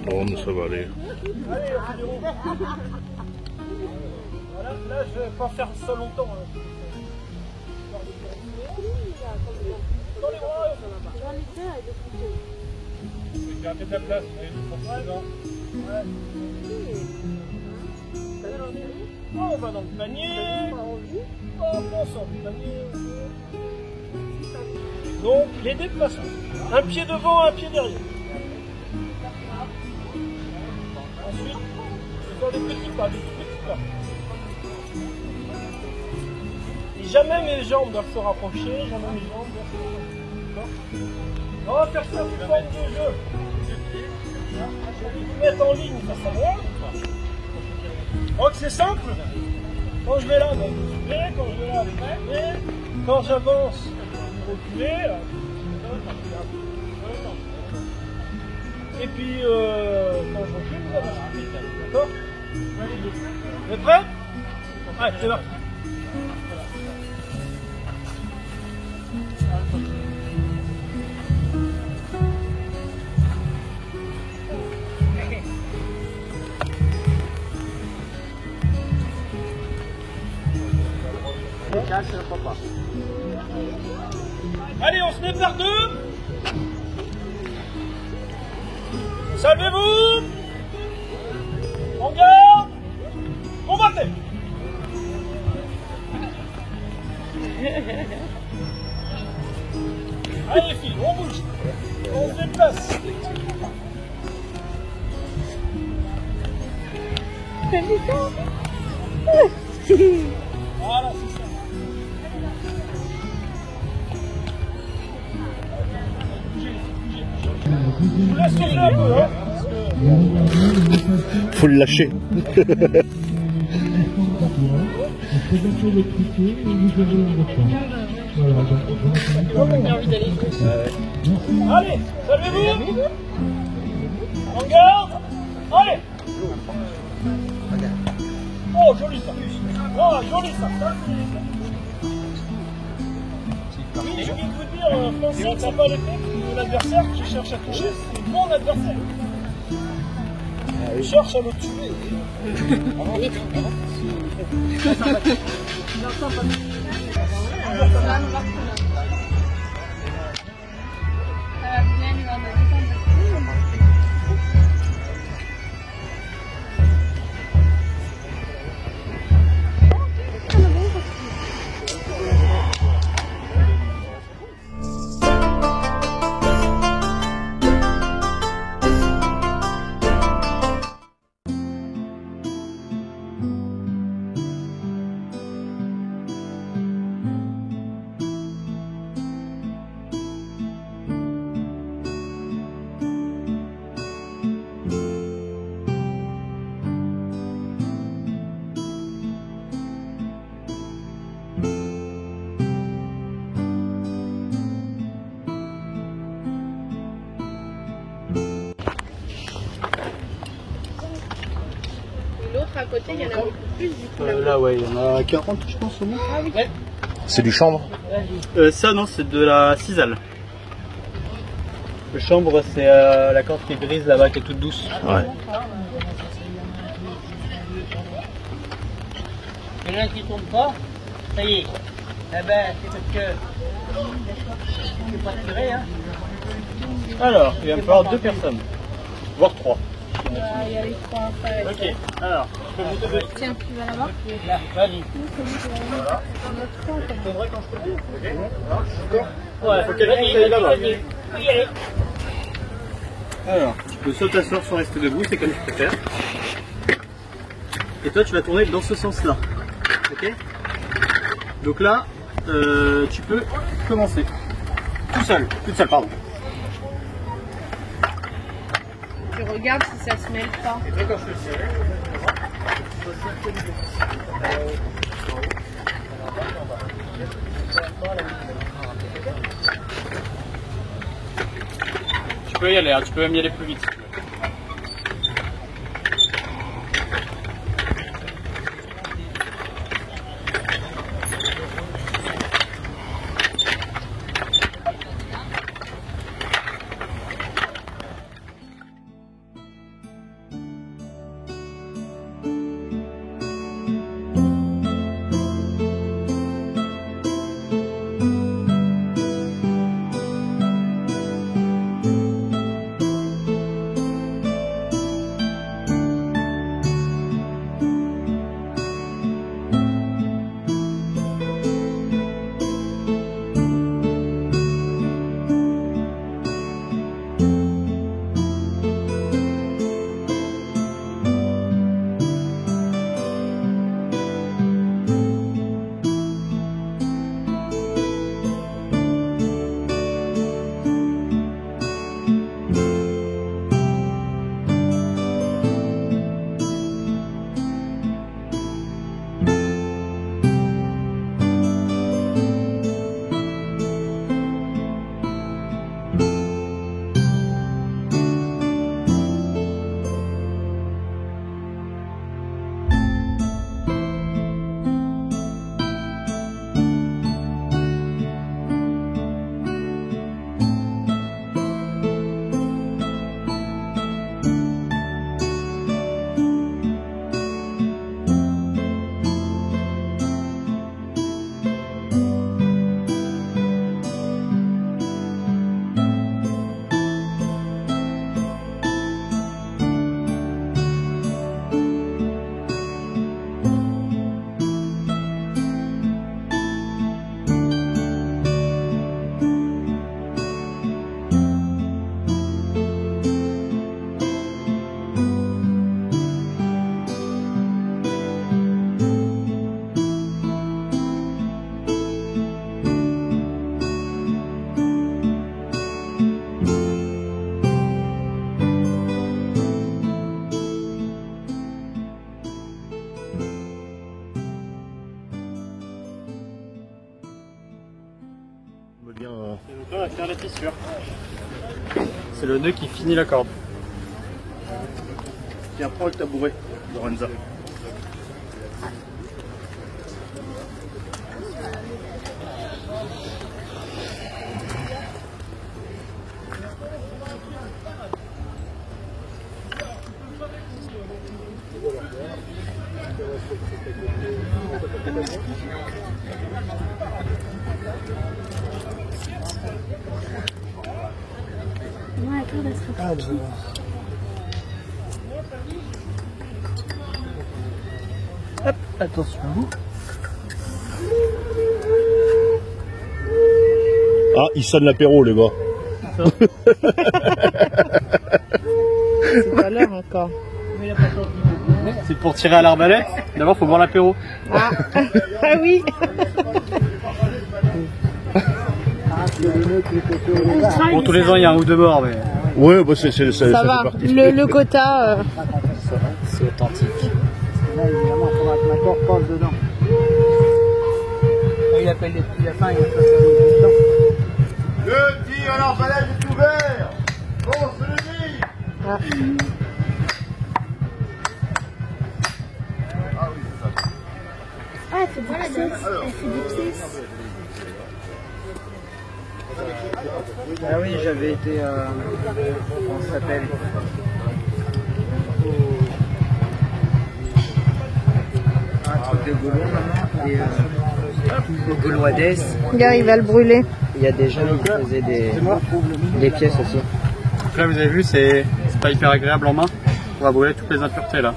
Bon, ça va aller. Allez, voilà, là, je vais pas faire ça longtemps. Hein. Dans les bras, c'est garder de la place, ouais. Oh, on va dans le panier. Oh, on sort du panier. Donc, les déplacements. Un pied devant, un pied derrière. Ensuite, je vais faire des petits pas, des petits pas. Et jamais mes jambes doivent se rapprocher, jamais mes jambes doivent se rapprocher. On va faire ça sous forme de jeu. Je vais vous mettre en ligne, ça va. Donc c'est simple. Quand je vais là, donc vous suivez. Quand je vais là, vous suivez. Quand j'avance, vous reculez. Et puis, quand je recule, vous avancez. D'accord? Vous êtes prêts? Allez, c'est là. Allez, on se met par deux. Salvez-vous. En garde. Combattez. Allez les filles, on bouge. On se déplace. Voilà, c'est ça. Je vous laisse souffler un peu, hein. Faut le lâcher. Allez, salvez-vous. En garde. Allez. Oh, joli ça. Oh, joli ça. Oui, j'ai envie de vous dire, pensez que c'est pas l'effet de l'adversaire qui cherche à toucher, c'est mon adversaire. Il cherche à le tuer. L'autre à côté, il y en a beaucoup plus du coup. Là, ouais, il y en a 40, je pense, au moins. Ah oui. C'est du chanvre. Ça, non, c'est de la cisale. Le chambre, c'est la corde qui est grise là-bas, qui est toute douce. Ouais. Il y en a qui ne tombent pas, ça y est. Eh ben, c'est parce que je ne pas tirer, hein. Alors, il va me falloir 2 personnes, voire 3. Il y a les trois après. Ok, alors, je peux vous donner. Tiens, tu vas là-bas. Là, vas-y. Faudrait quand je te dis. Ok. D'accord. Ouais, faut quelqu'un qui aille là-bas. vas-y. Faut y aller. Alors, tu peux soit t'asseoir, soit rester debout, c'est comme tu préfères. Et toi, tu vas tourner dans ce sens-là. Ok. Donc là, tu peux commencer. Tout seul, toute seule, pardon. Tu regardes si ça se mêle pas. Et toi, quand je te tirer, tu peux y aller, hein, tu peux même y aller plus vite. bien. Donc là, on va faire la fissure. C'est le nœud qui finit la corde. Tiens, prends le tabouret, Lorenza. Hop, attention. Ah, il sonne l'apéro, les gars. C'est pas l'heure encore. C'est pour tirer à l'arbalète. D'abord, il faut boire l'apéro. Ah, ah oui. Bon, tous les ans, il y a un ou deux morts, mais Ouais, bah ça Ça fait va. partie. Le quota. c'est authentique. Là, évidemment, il faudra que ma corde passe dedans. Il appelle les petits lapins, il va pas faire le dedans. Le tir à l'arbalète est ouvert. On se le dit. Ah. Ah, elle fait des pièces. Elle fait des pièces. Ah oui, j'avais été comment ça s'appelle, un truc de Gaulois maintenant, au Gaulois d'Est. Regarde, il va le brûler. Il y a des gens qui faisaient des pièces aussi. Donc là, vous avez vu, c'est pas hyper agréable en main. On va brûler toutes les impuretés là.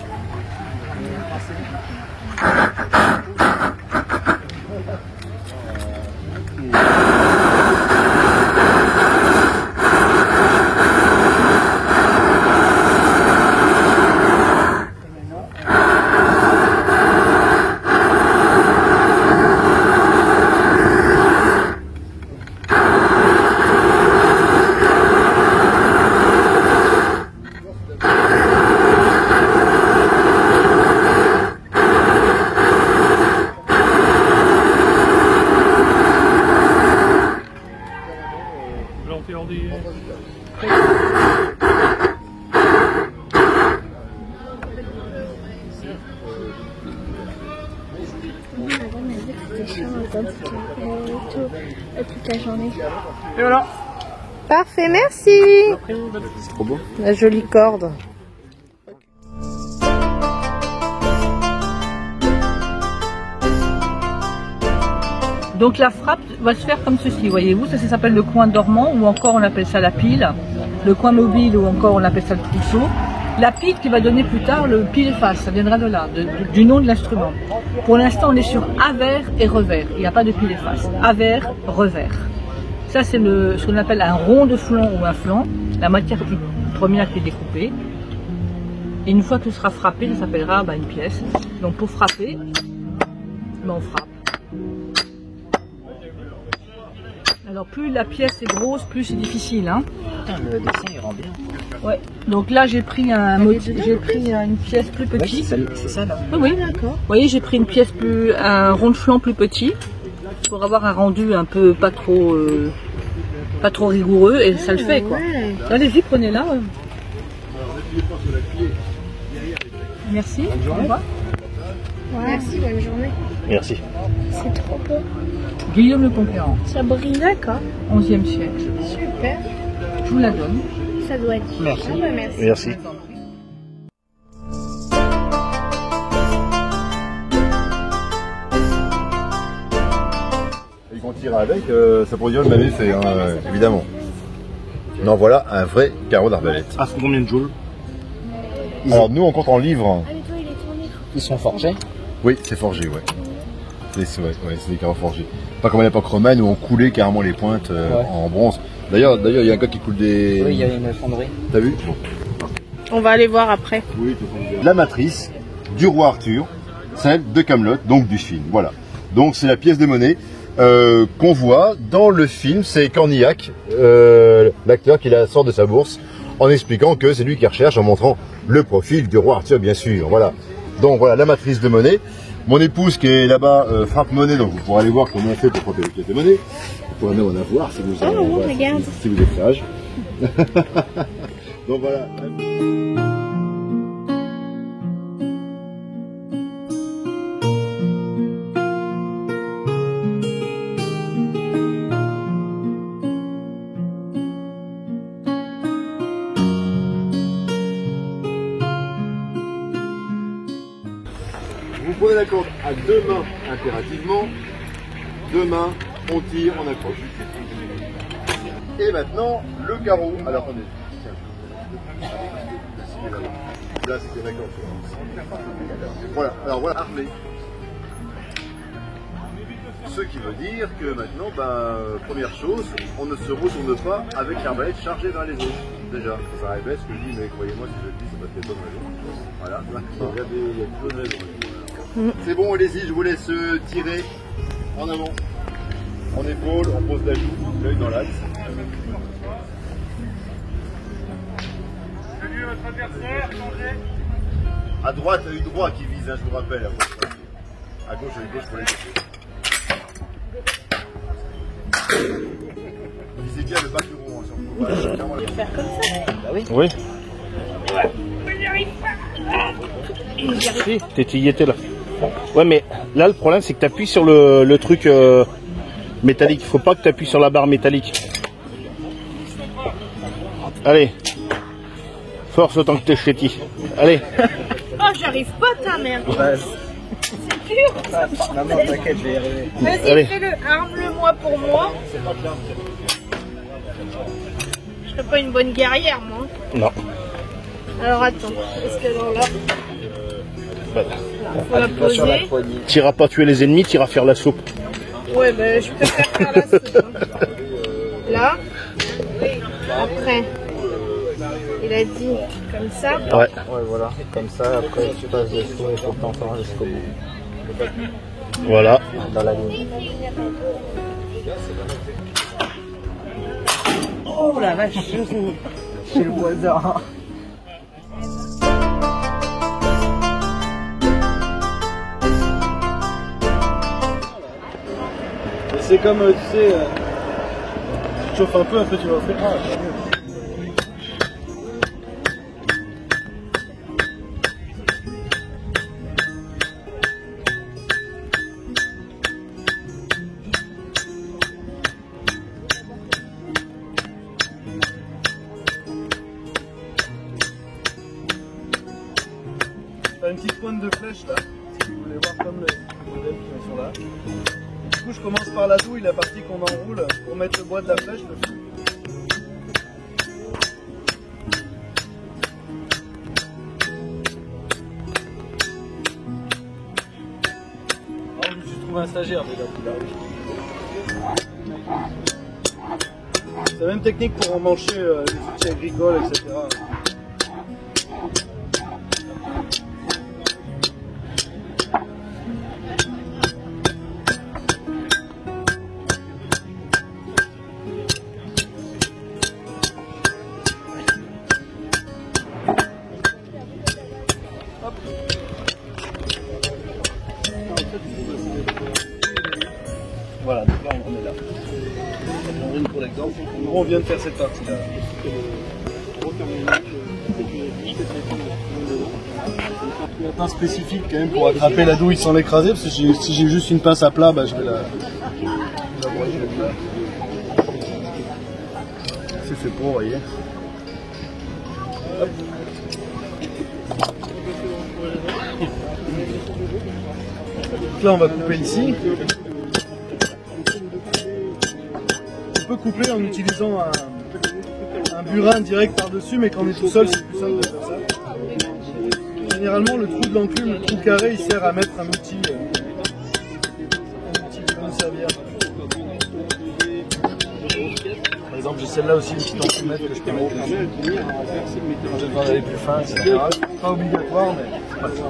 Toute la journée. Et voilà. Parfait, merci. C'est trop beau. La jolie corde. Donc la frappe va se faire comme ceci, voyez-vous, ça s'appelle le coin dormant ou encore on appelle ça la pile, le coin mobile ou encore on appelle ça le trousseau. La pile qui va donner plus tard le pile-face, ça viendra de là, du nom de l'instrument. Pour l'instant on est sur avers et revers, il n'y a pas de pile-face, avers, revers. Ça c'est ce qu'on appelle un rond de flanc ou un flanc, la matière première qui est découpée. Et une fois que ce sera frappé, ça s'appellera une pièce. Donc pour frapper, on frappe. Alors plus la pièce est grosse, plus c'est difficile. Hein. Putain, le dessin il rend bien. Ouais. Donc là j'ai pris une pièce plus petite. C'est ça là. Oui, d'accord. Vous voyez, j'ai pris une pièce un rond de flanc plus petit pour avoir un rendu un peu pas trop rigoureux et ça le fait quoi. Allez-y, prenez-la. Merci. Au revoir. Merci, bonne journée. Merci. C'est trop beau. Guillaume le Conquérant, Ça brille, d'accord. 11e siècle. Super. Je vous la donne. Ça doit être. Merci. Ah bah, merci. Merci. Et qu'on tire avec, ça produit le même effet, hein, évidemment. Non, voilà un vrai carreau d'arbalète. Ah, c'est combien de joules? Alors nous, on compte en livres. Allez, toi, il est tourné. Ils sont forgés. Oui, c'est forgé, ouais. C'est des carreaux forgés. Pas comme à l'époque romaine où on coulait carrément les pointes en bronze. D'ailleurs, il y a un gars qui coule des... Oui, il y a une fonderie. T'as vu? Bon. On va aller voir après. Oui, la matrice du roi Arthur, celle de Camelot, donc du film. Voilà. Donc c'est la pièce de monnaie qu'on voit dans le film. C'est Cornillac, l'acteur qui la sort de sa bourse en expliquant que c'est lui qui recherche, en montrant le profil du roi Arthur, bien sûr. Voilà. Donc voilà la matrice de monnaie. Mon épouse qui est là-bas frappe monnaie, donc vous pourrez aller voir comment on fait pour frapper les pièces de monnaie. Vous pourrez même en avoir si vous, regarde. si vous êtes sage. Donc voilà. Vous prenez la corde à deux mains impérativement, deux mains, on tire, on accroche. Et maintenant, le carreau. Alors attendez. Là, c'était d'accord. Voilà, alors voilà, armé. Ce qui veut dire que maintenant, première chose, on ne se retourne pas avec l'arbalète chargée vers les autres. Déjà, ça paraît bête ce que je dis, mais croyez-moi, si je le dis, c'est parce qu'il y a bonne raison. Voilà, regardez, il y a une bonne raison. C'est bon, allez-y, je vous laisse tirer en avant, en épaule, on pose la joue, l'œil dans l'axe. Salut votre adversaire, changez. À droite, œil droit qui vise, hein, je vous rappelle. À gauche, œil gauche pour les gauchers. Visez bien le bas du rond, Je vais faire comme ça. Bah oui. Oui. J'y arrive. Si, y étais là. Ouais, mais là, le problème, c'est que tu appuies sur le truc métallique. Il faut pas que tu appuies sur la barre métallique. Allez. Force autant que t'es chéti. Allez. Oh, j'arrive pas, ta mère. C'est dur. Maman, t'inquiète, je vais y arriver. Allez. Vas-y, fais-le. Arme-le-moi pour moi. Je serais pas une bonne guerrière, moi. Non. Alors attends. Est-ce que dans là, Voilà. faut la poser. T'iras pas tuer les ennemis, t'iras faire la soupe. Ouais, ben je préfère faire la soupe. Hein. Là. Après. Il a dit comme ça. Ouais. Ouais, voilà, comme ça, après tu passes dessous et faut que t'en fasses jusqu'au bout. Voilà. Dans la ligne. Oh la vache. Chez le voisin. C'est comme, tu sais, tu chauffes un peu, après tu vas faire. Ah, c'est mieux. T'as une petite pointe de flèche là, si vous voulez voir comme les modèles qui sont là. Du coup, je commence par la douille, la partie qu'on enroule pour mettre le bois de la flèche. Alors, je me suis trouvé un stagiaire déjà qui arrive. C'est la même technique pour emmancher les outils agricoles, etc. Voilà, donc là on est là. Pour l'exemple, on vient de faire cette partie-là. Une pince spécifique quand même pour attraper la douille sans l'écraser, parce que si j'ai juste une pince à plat, bah, je vais la broyer. C'est fait pour, vous voyez. Hop. Donc là on va couper ici. On peut couper en utilisant un burin direct par-dessus, mais quand on est tout seul, c'est plus simple de faire ça. Généralement, le trou de l'enclume, le trou carré, il sert à mettre un outil qui va nous servir. Par exemple, j'ai celle-là aussi, une petite enclumette que je peux mettre dessus. Quand j'ai besoin d'aller plus fin, etc. Pas obligatoire, mais c'est pas ça.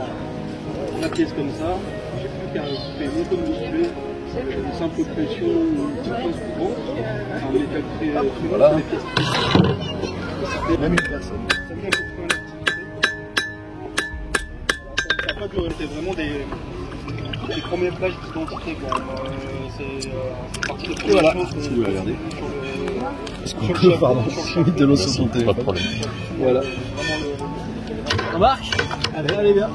La pièce comme ça, j'ai plus qu'à couper mon comme vous voulez, une simple pression, une petite pince courante, un métal très Voilà. les pièces. Même une personne. Ça vient pour faire l'activité. Ça n'a pas duré, c'était vraiment des les premières plages d'identité. C'est parti de Et voilà, choses, si vous voulez regarder. Sur le chapeau, Pardon, sur le j'ai chapeau. mis de l'eau sur son Pas de téléphone. problème. Voilà. On marche. Allez, allez bien.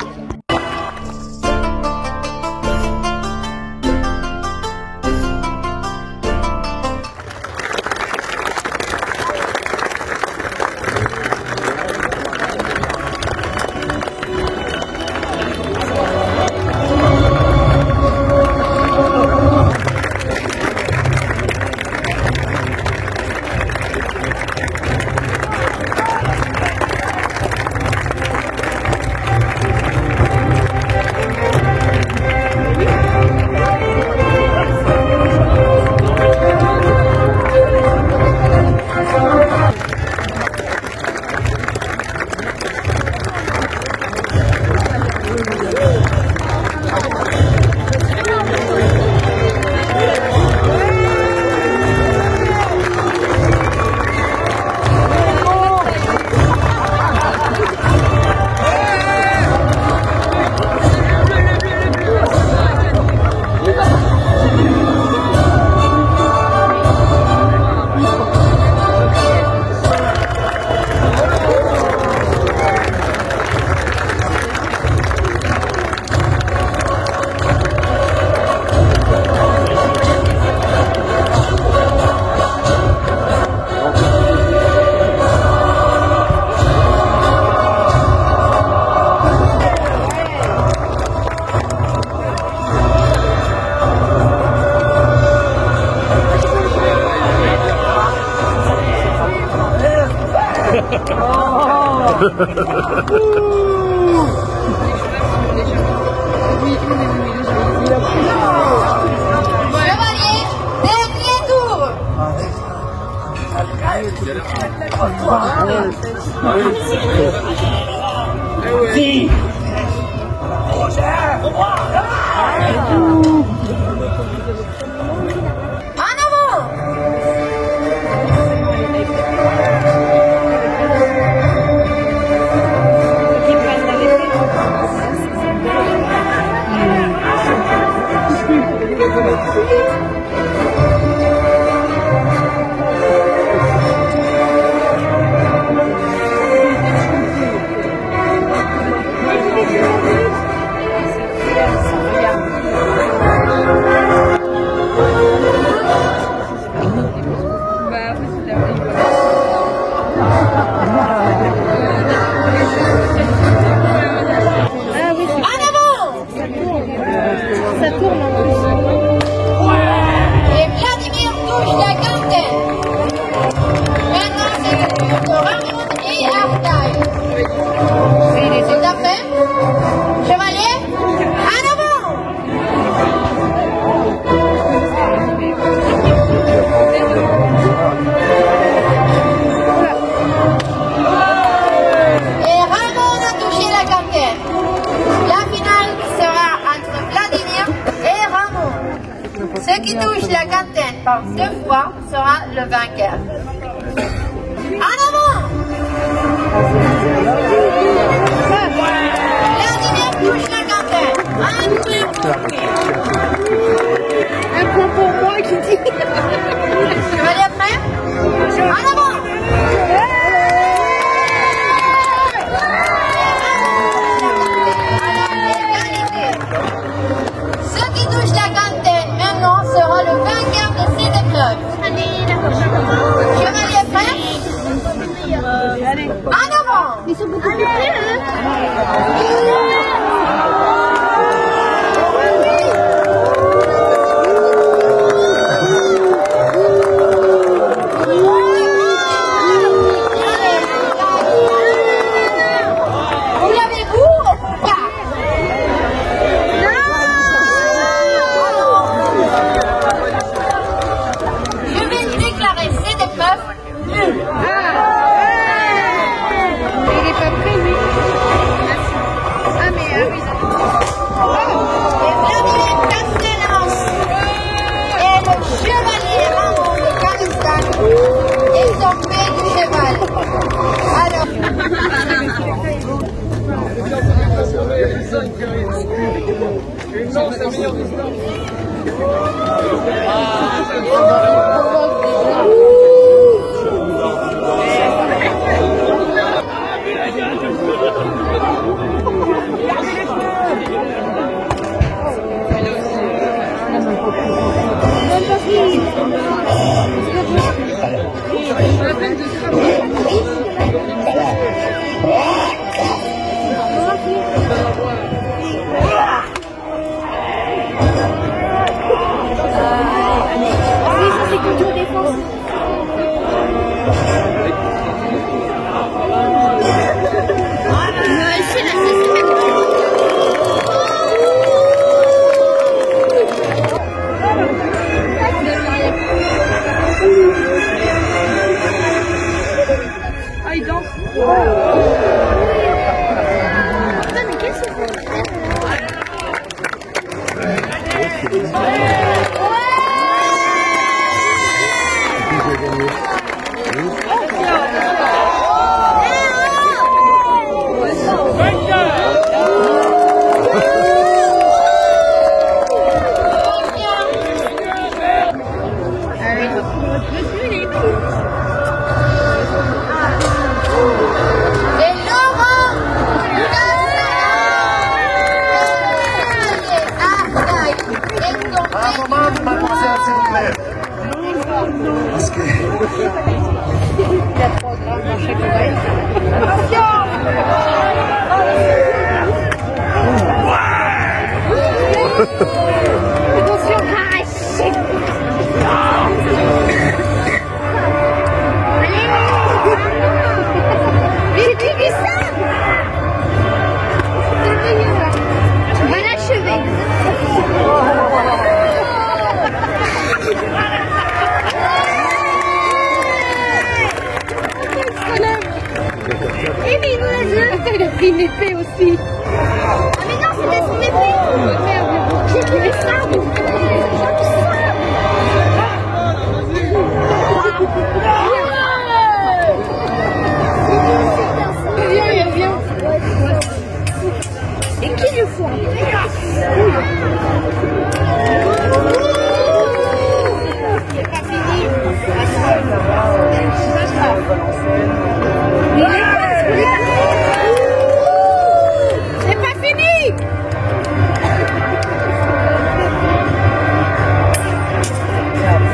Chevalier, dernier tour. En avant. En avant. Ça tourne en plus. Et Vladimir touche la quintaine. Maintenant, c'est le tour de Ramon et Artaï. C'est à fait. Chevalier, en avant. Et Ramon a touché la quintaine. La finale sera entre Vladimir et Ramon. Ce qui touche la quintaine par 2 fois sera le vainqueur. En avant! Vladimir touche la quintaine. Un point pour lui. Un point pour moi qui dit. Chevalier prêt? En avant! Ce qui touche la quintaine maintenant sera le vainqueur de cette épreuve. Chevalier prêt? En avant! Ils sont beaucoup plus près, hein. Vous l'avez-vous ou pas? Je vais déclarer cette épreuve nulle. Il est pas prêt, lui. Ah, mais ah oui, Et Vladimir Castellanos et le chevalier Ramon de Kazakhstan, ils ont fait du cheval. Alors, Non, c'est la meilleure des Il a pris une épée aussi. Ah mais non, c'était son épée. Merde, j'ai pris les sabres. Viens, viens. Et qui le fout? C'est pas fini. C'est pas fini.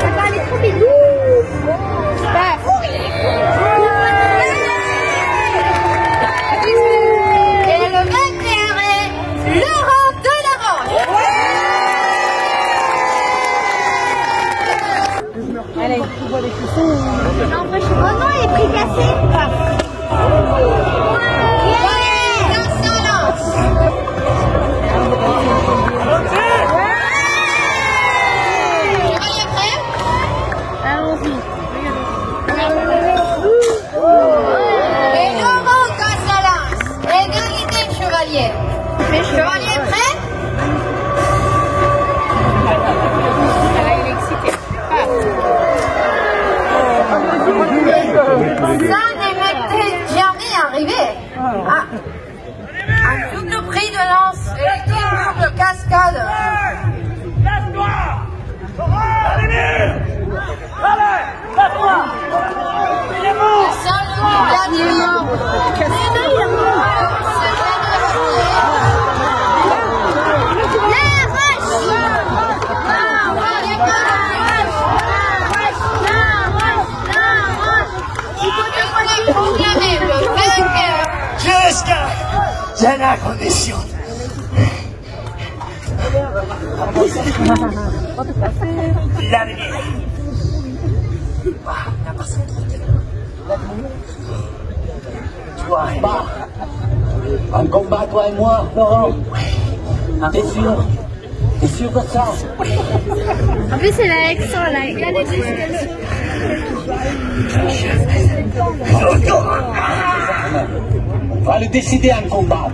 Ça va aller trop vite. Et le vainqueur est Laurent Delaroche. Allez, tu vois les cuissons. Non, moi je suis vraiment les prix cassés. Chevalier prêt? Ça n'était jamais arrivé. Ah, un double prix de lance et une double cascade. Salut Vladimir. Jusqu'à la condition. Vladimir. Toi et moi. Un combat, toi et moi, Laurent. T'es sûr? T'es sûr de ça? En plus, c'est l'accent, là. Il y a des On va le décider en combat.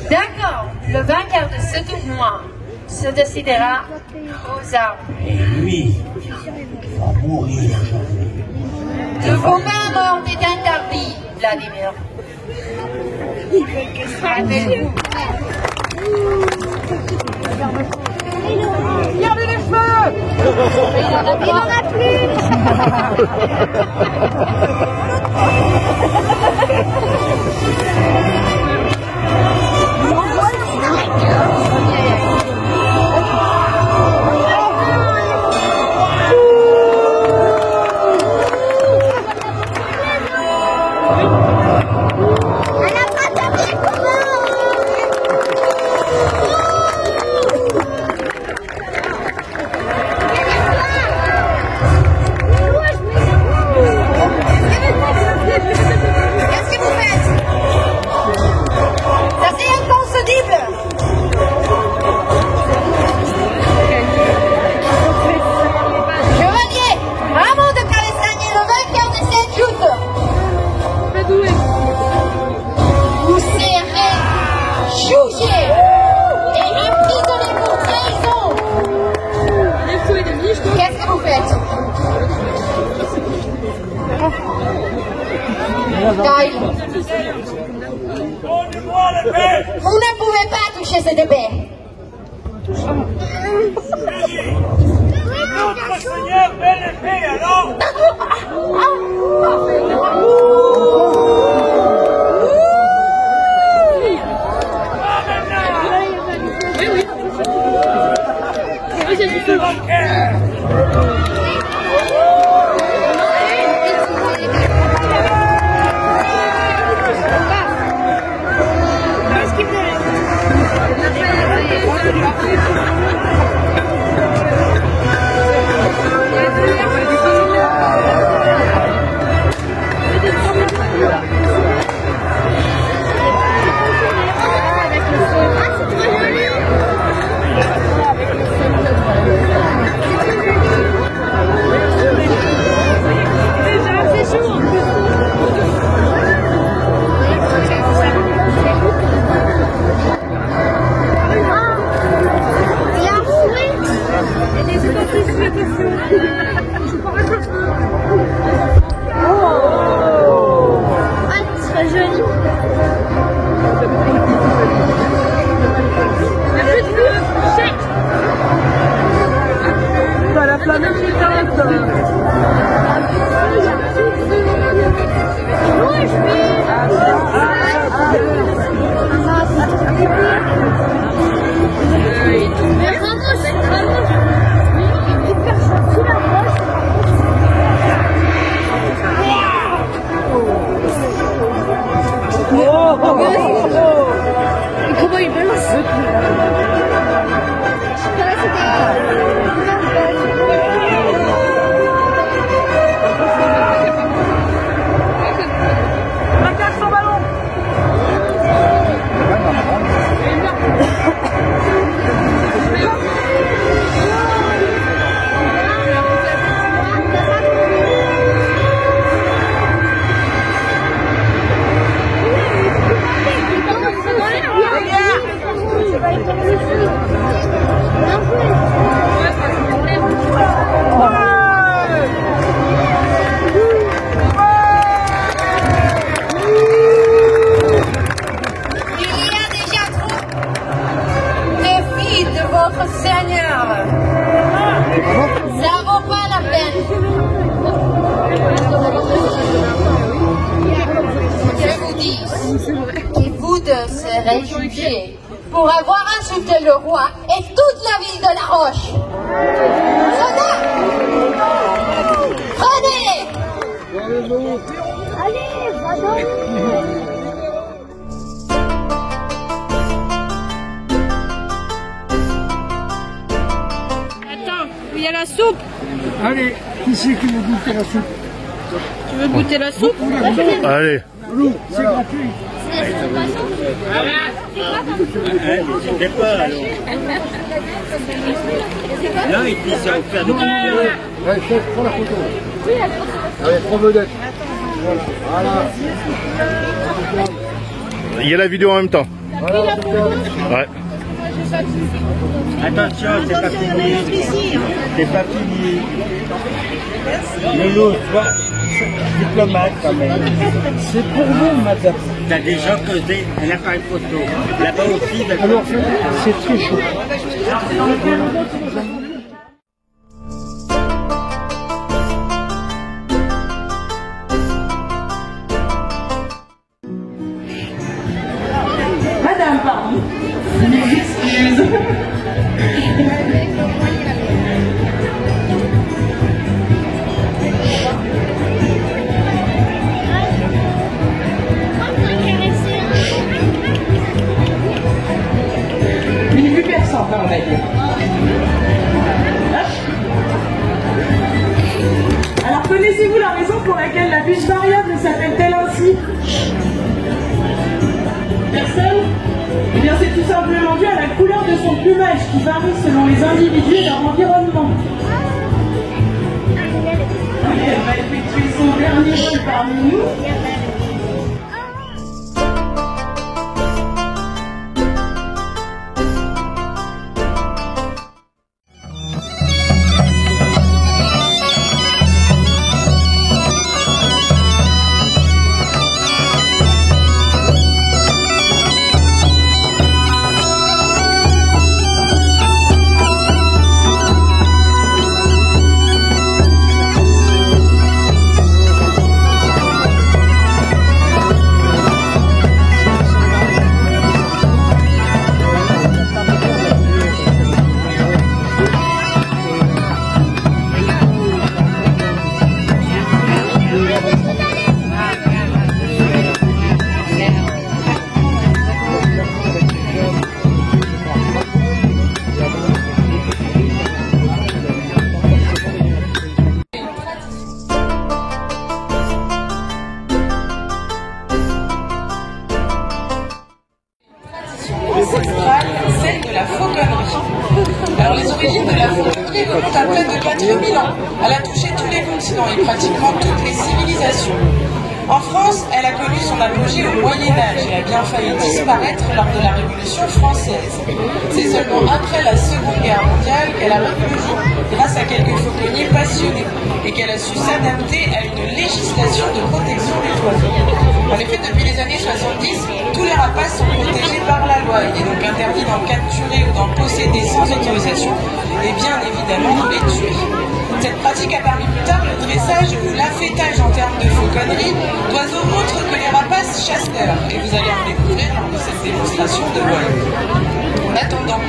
D'accord, le vainqueur de ce tournoi se décidera aux armes. Et lui va mourir. Le combat mort est interdit, Vladimir. Rappelez-vous. Regardez les cheveux. Il en a plus. Vous ne pouvez pas toucher ce bébé. Notre Seigneur, belle épée, alors. Serez jugé pour avoir insulté le roi et toute la ville de La Roche. Prenez-les. Allez, va-donc. Attends, il y a la soupe. Allez, qui c'est qui veut goûter la soupe? Tu veux goûter la soupe? Allez. C'est gratuit. C'était pas alors. Là, il dit ça va faire de Allez, chef, prends la photo. Allez, prends vedette. Voilà. Il y a la vidéo en même temps. Voilà, ouais. Attention, c'est pas fini. C'est pas fini. Le lot, toi. diplomate quand même. C'est pour vous, madame. T'as déjà causé un appareil photo. Là-bas aussi, alors c'est très chaud. Madame, pardon. Mes excuses. Il n'est plus personne, on va dire. Alors, connaissez-vous la raison pour laquelle la buse variable s'appelle-t-elle ainsi? Personne? Eh bien, c'est tout simplement dû à la couleur de son plumage qui varie selon les individus et leur environnement. Elle va effectuer son dernier vol parmi nous. Celle de la fauconnerie. Alors les origines de la fauconnerie remontent à près de 4000 ans. Elle a touché tous les continents et pratiquement toutes les civilisations. En France, elle a connu son apogée au Moyen-Âge et a bien failli disparaître lors de la Révolution française. C'est seulement après la Seconde Guerre mondiale qu'elle a revu le jour grâce à quelques fauconniers passionnés et qu'elle a su s'adapter à une législation de protection des oiseaux. En effet, depuis les années 70, tous les rapaces sont protégés par la loi. Il est donc interdit d'en capturer ou d'en posséder sans autorisation et bien évidemment de les tuer. Cette pratique a permis plus tard le dressage ou l'affêtage en termes de fauconnerie d'oiseaux autres que les rapaces chasseurs. Et vous allez en découvrir lors de cette démonstration de vol. En attendant,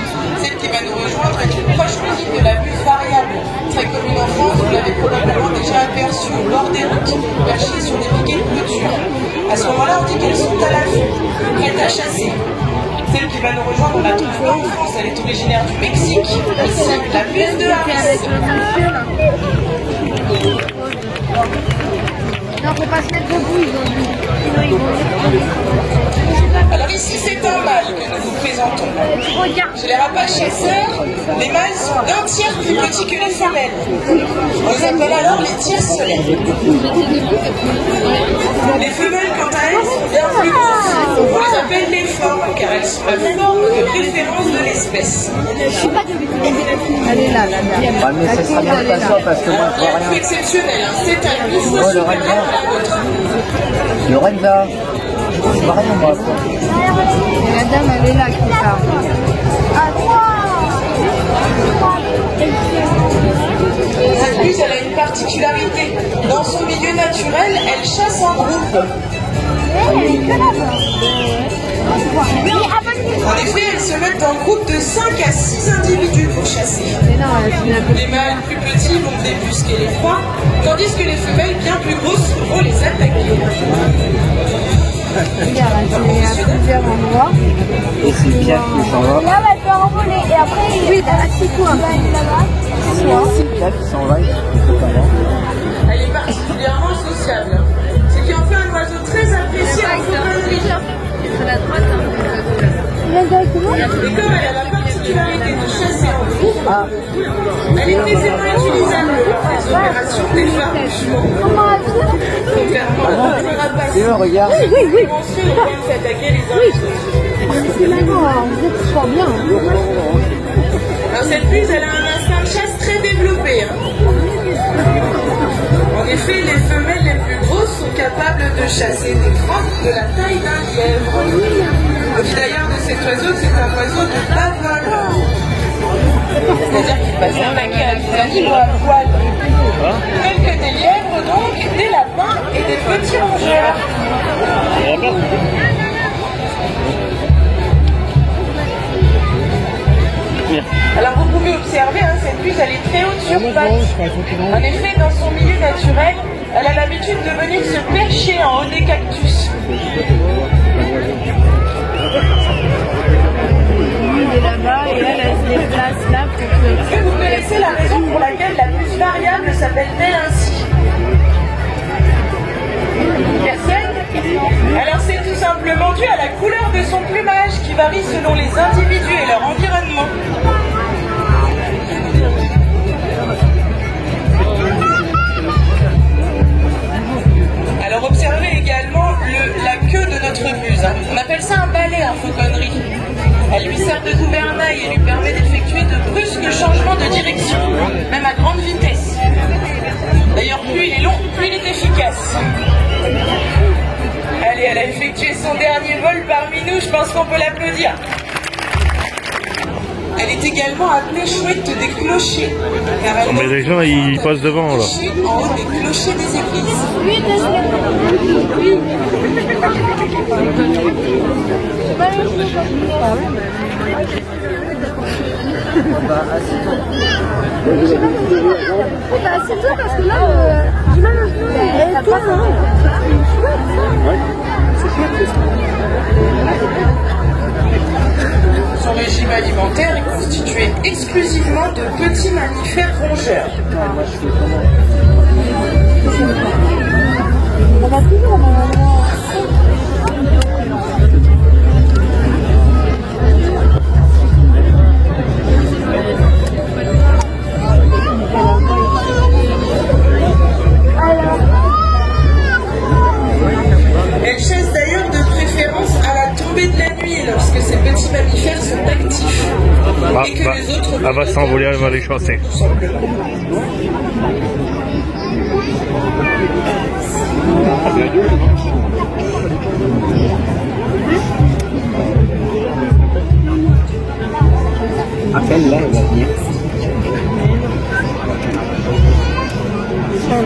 celle qui va nous rejoindre est une proche cousine de la buse variable. Très commune en France, vous l'avez probablement déjà aperçue au bord des routes, perchée sur des piquets de clôture. À ce moment-là, on dit qu'elles sont à l'affût, prêtes à chasser. Celle qui va nous rejoindre, on la trouve pas en France, elle est originaire du Mexique. Ici, la buse de Harris. Non, faut pas se mettre debout, ils ont dit. Sinon, ils vont... Alors ici, c'est un mâle que nous vous présentons. Chez les rapaces chasseurs, les mâles sont d'un tiers plus petits que les femelles. On les appelle alors les tiercelets. Les femelles, quant à elles, sont bien plus grosses. On les appelle les formes, car elles sont la forme de préférence de l'espèce. Elle est là, la dame. Ouais, mais ça sera bien patient parce que moi je vois Rien de plus rien. exceptionnel, hein. C'est un plus fois supérieur à la vôtre. Lorenza, je vois rien moi. Et la dame, elle est là qui parle. Cette buse, elle a une particularité. Dans son milieu naturel, elle chasse en groupe. En effet, elles se mettent en groupe de 5 à 6 individus pour chasser. Les mâles plus petits vont débusquer les proies, tandis que les femelles bien plus grosses vont les attaquer. Regarde, elle est à plusieurs endroits. Et c'est Pierre qui s'en va. Là, elle peut envoler. Et après, oui, dans la petite coin. Là-bas. C'est Pierre qui s'en va. Elle est particulièrement sociable, ce qui en fait un oiseau très apprécié en fauconnerie. Et comme elle a la particularité de chasser en groupe, elle est aisément utilisable pour les opérations d'effarouchement. Contrairement à d'autres rapaces, Et regarde. qui peuvent s'attaquer les uns les autres. C'est marrant, vous êtes fort bien. Alors cette buse, elle a un instinct de chasse très développé. En effet, les femelles chasser des phoques de la taille d'un lièvre. On dit d'ailleurs de cet oiseau que c'est un oiseau de bavole. C'est-à-dire qu'il passe un paquet à des animaux à poil, tels que des lièvres donc, des lapins et des petits rongeurs. Alors vous pouvez observer, cette puce elle est très haute sur pattes. En effet, dans son milieu naturel, elle a l'habitude de venir se percher en haut des cactus. Là-bas et elle se déplace là pour que... Est-ce que vous connaissez la raison pour laquelle la puce variable s'appelle-t-elle ainsi? Personne? Alors c'est tout simplement dû à la couleur de son plumage qui varie selon les individus et leur environnement. Alors observez également la queue de notre buse. On appelle ça un balai en fauconnerie. Elle lui sert de gouvernail et lui permet d'effectuer de brusques changements de direction, même à grande vitesse. D'ailleurs, plus il est long, plus il est efficace. Allez, elle a effectué son dernier vol parmi nous, je pense qu'on peut l'applaudir. Elle est également appelée chouette des clochers. Car elle mais les gens, ils passent devant, là. En haut des clochers des églises. Assieds-toi parce que là, j'ai mal au genou. Toi, non. Son régime alimentaire est constitué exclusivement de petits mammifères rongeurs. On va toujours en avoir. Elle chasse d'ailleurs de préférence à la tombée de la nuit lorsque ces petits mammifères sont actifs et que les autres... Elle va s'envoler, elle va les chasser. Appelle là, elle va venir.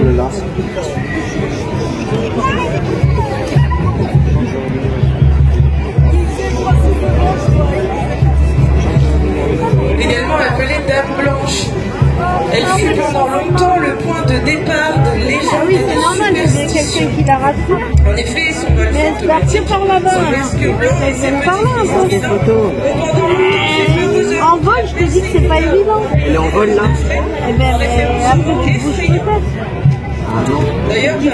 Le lance. Également appelée Dame Blanche. Elle fut pendant longtemps le point de départ de légendes et de superstitions. Qui la rattrape. En effet, son vol Partir par là-bas. son masque blanc et ses Par là, un peu. En vol, je te dis que c'est pas évident. Elle est en vol là. Eh ben, après, tu bouges peut-être. D'ailleurs, les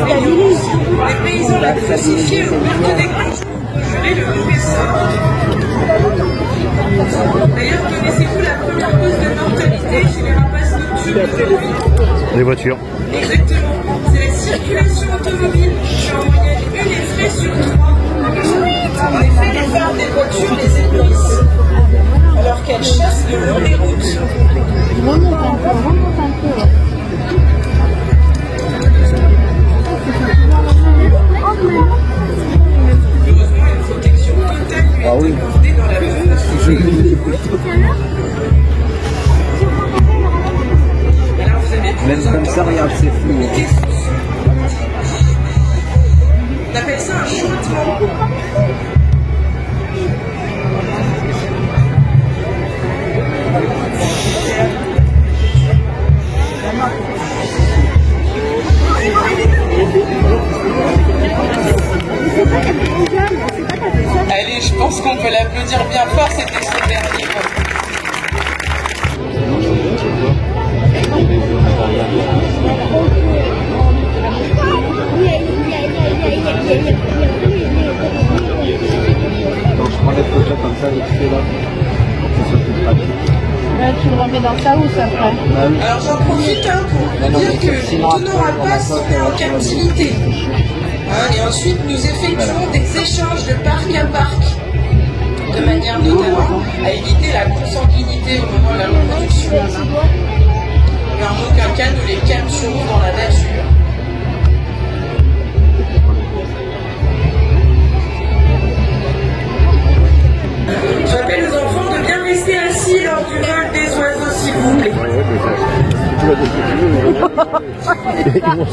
paysans la crucifiée au meurtre des cloches pour jurer le mauvais sort. D'ailleurs, connaissez-vous la première cause de mortalité chez les rapaces nocturnes aujourd'hui? Les voitures. Exactement. C'est la circulation automobile qui en moyenne une effraie sur 3. En effet, les phares des voitures les éblouissent alors qu'elles chassent le long des routes. Remonte un peu. Heureusement, une protection totale lui est accordée dans la buse. Alors vous avez Même comme ça, regarde, c'est fou. On appelle ça un chuchotement. Allez, je pense qu'on peut l'applaudir bien fort, c'était son dernier mot. Donc je prends les photos comme ça, vite fait là. C'est sur toute pratique. Là, tu le remets dans ta housse après. Alors j'en profite pour dire que tous nos rapaces sont nés en captivité. Et ensuite nous effectuons des échanges de parc à parc, de manière notamment à éviter la consanguinité au moment de la reproduction. Mais en aucun cas nous les capturons dans la nature.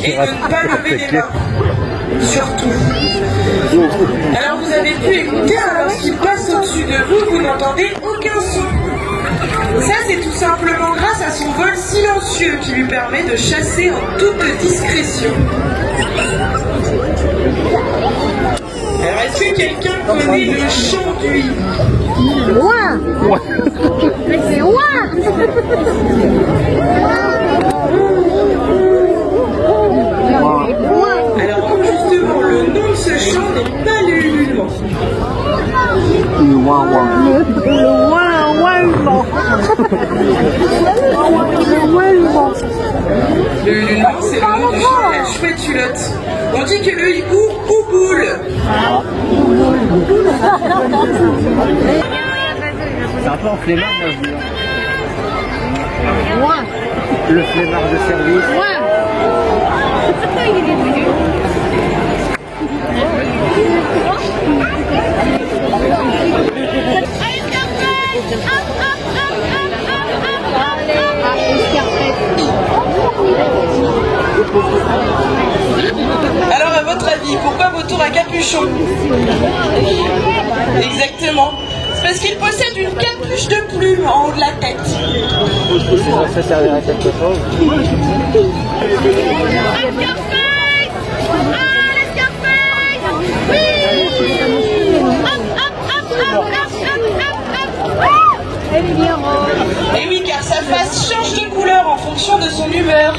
Et de ne pas lever les mains. Surtout. Alors vous avez pu écouter, lorsqu'il passe au-dessus de vous, vous n'entendez aucun son. Ça, c'est tout simplement grâce à son vol silencieux qui lui permet de chasser en toute discrétion. Alors, est-ce que quelqu'un connaît le chant d'huile? Loin. Mais c'est loin. Alors, justement, le nom de ce chant n'est pas l'ululement. Le ululement, c'est le nom du chant de la chouette culotte. On dit que le hibou boule. C'est un peu en flemmard, là, le flemmard de service. Alors, à votre avis, pourquoi vautour à capuchon? Exactement. C'est parce qu'il possède une capuche de plumes en haut de la tête. Ça servira à quelque chose. Et oui, car sa face change de couleur en fonction de son humeur.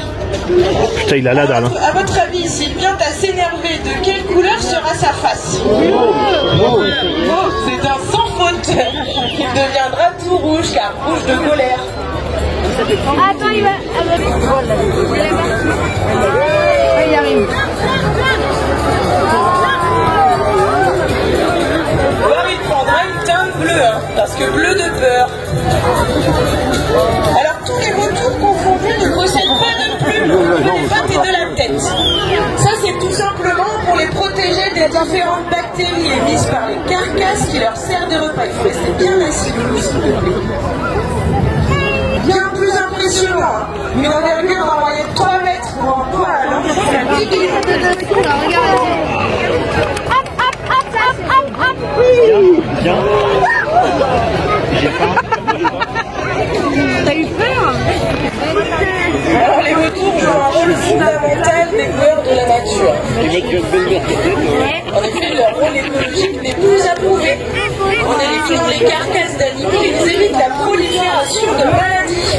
Putain, il a la dalle. Hein. À votre avis, s'il vient à s'énerver, de quelle couleur sera sa face? C'est un sans faute. Il deviendra tout rouge, car rouge de colère. Attends, il va. Il arrive. Alors il prendra une teinte bleue, hein, parce que bleu de peur. Alors tous les vautours confondus ne possèdent pas de plumes, que les pattes et de la tête. Ça c'est tout simplement pour les protéger des différentes bactéries émises par les carcasses qui leur servent de repas. Il faut rester bien assis. Bien plus impressionnant, une envergure en moyenne de 3 mètres pour un poil. Bien. J'ai faim. T'as eu peur? Alors les vautours jouent un rôle fondamental des joueurs de la nature. En effet, leur rôle écologique n'est plus approuvé. En éliminant les carcasses d'animaux, ils évitent la prolifération de maladies.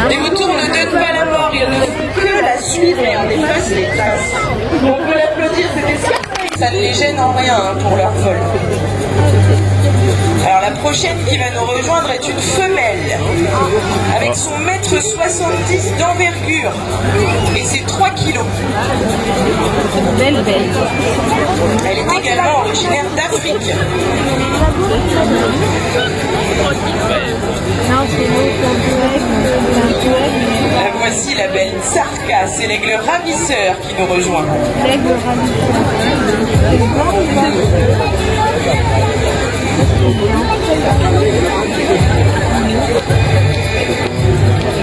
Les vautours ne donnent pas la mort, ils ne font que la suivre et en effacent les traces. On peut l'applaudir, c'était certain, ça ne les gêne en rien pour leur vol. Alors la prochaine qui va nous rejoindre est une femelle, avec son mètre 70 d'envergure et ses 3 kilos. Belle. Elle est également originaire d'Afrique. Non, c'est La voici la belle Tsarka, c'est l'aigle ravisseur qui nous rejoint. l'aigle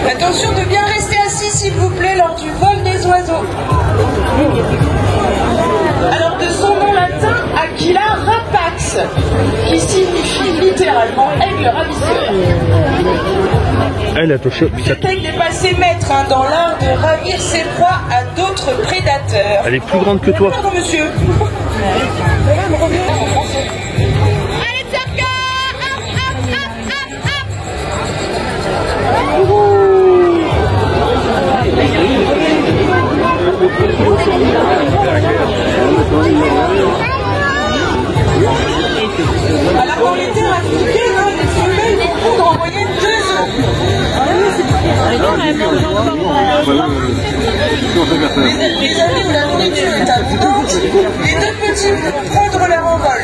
Attention de bien rester assis s'il vous plaît lors du vol des oiseaux. Alors de son nom latin, Aquila rapax, qui signifie littéralement aigle ravisseur. Elle a touché. Cette aigle est passée maître dans l'art de ravir ses proies à d'autres prédateurs. Elle est plus grande que toi. Pardon monsieur. Allez, Tsarka! Alors dans les terres africaines, les femelles vont pondre en moyenne 2 œufs. Les amis où la nourriture est abondante, les deux petits vont prendre leur envol.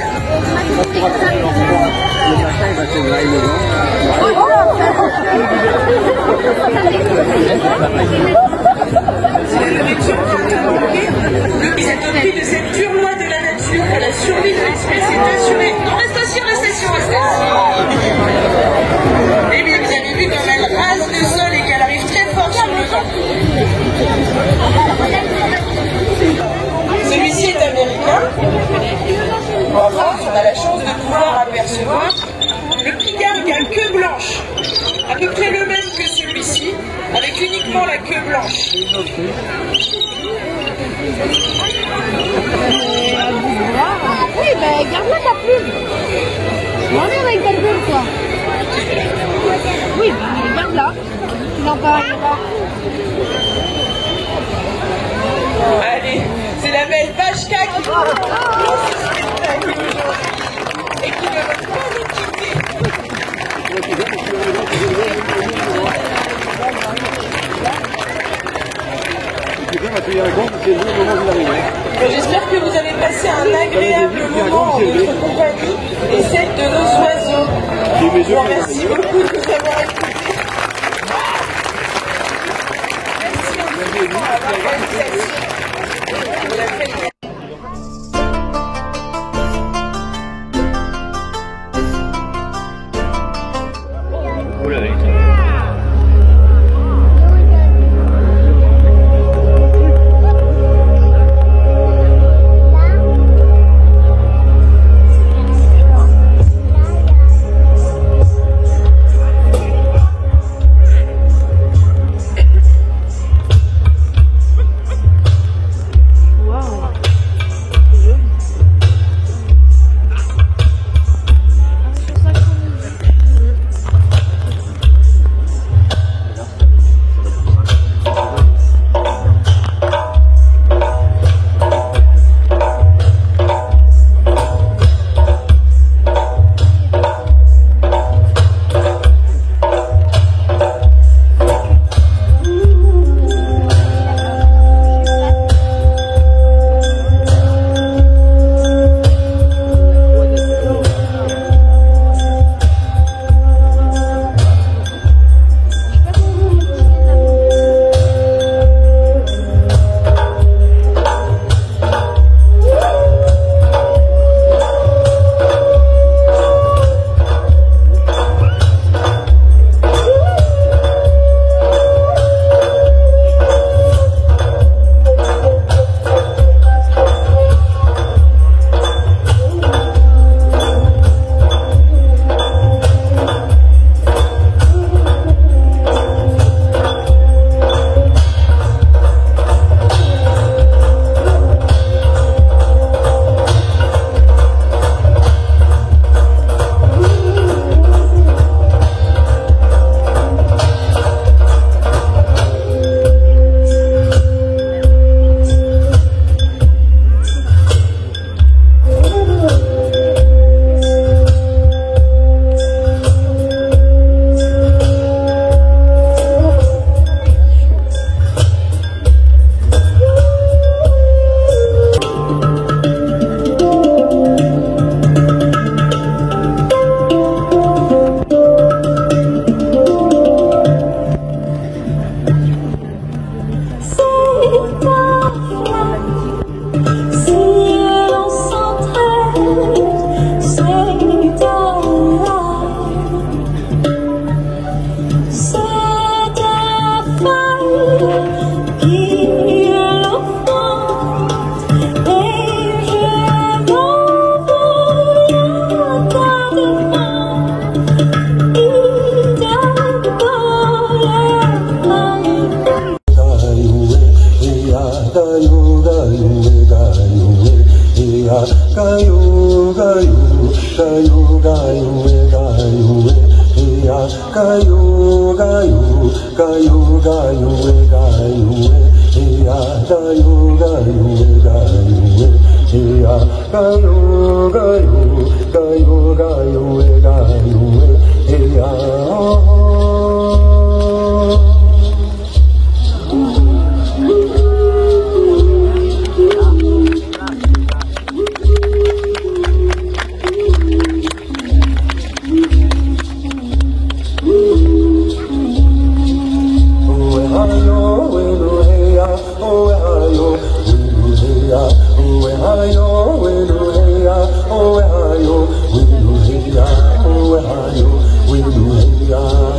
Si la nourriture vient à manquer, le but est de cette dure loi de la nature que la survie de l'espèce est assurée. Non, reste assis. Eh bien, vous avez vu comme elle rase le sol et qu'elle arrive très fort sur le vent. blanche. Oui, ben garde-la ta plume. Reviens avec ta plume, toi. Oui, ben garde-la. Tu n'en parles pas. Allez, c'est la belle Vachka qui lance ce spectacle aujourd'hui et qui ne veut pas nous quitter. J'espère que vous avez passé un agréable moment en notre compagnie et celle de nos oiseaux. Je vous remercie beaucoup de nous avoir écoutés. Merci beaucoup à la réalisation.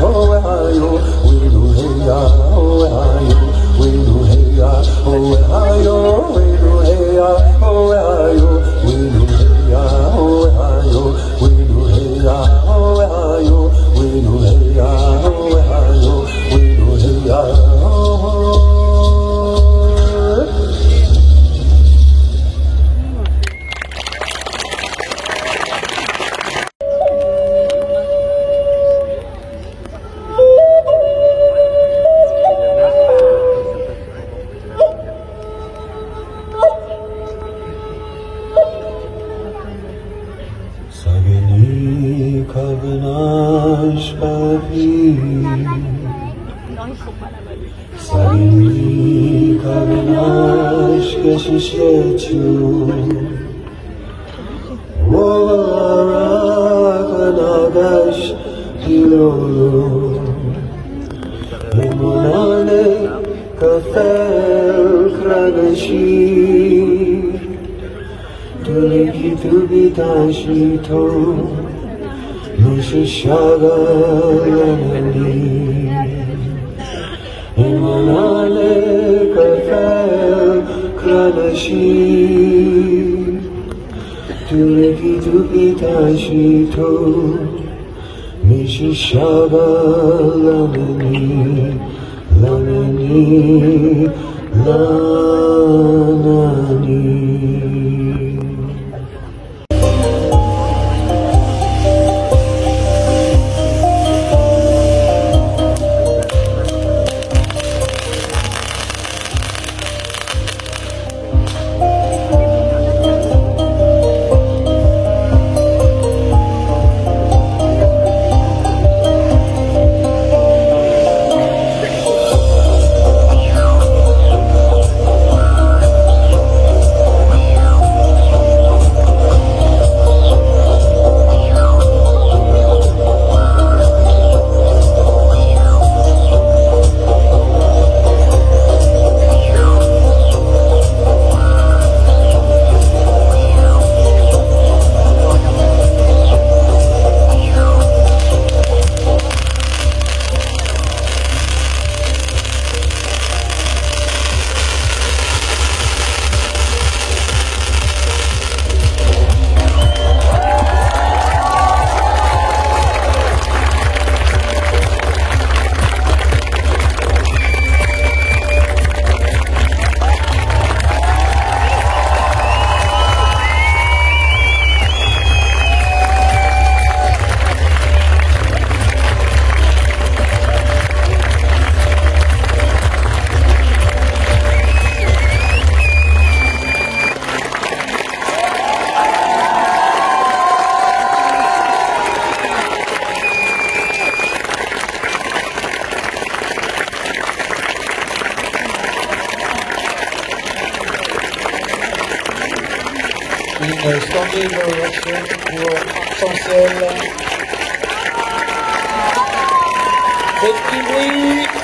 Oh, 是写就我可那个是一路路，你莫那里可费可那西，tu li ki tu bi ta shi to, ni shi shaga ni, ni莫那里可费可那西。Tuleki tupita shito, mishi shaba lamani, lamani, lanani. Une standing ovation pour Chancel. Faites du bruit.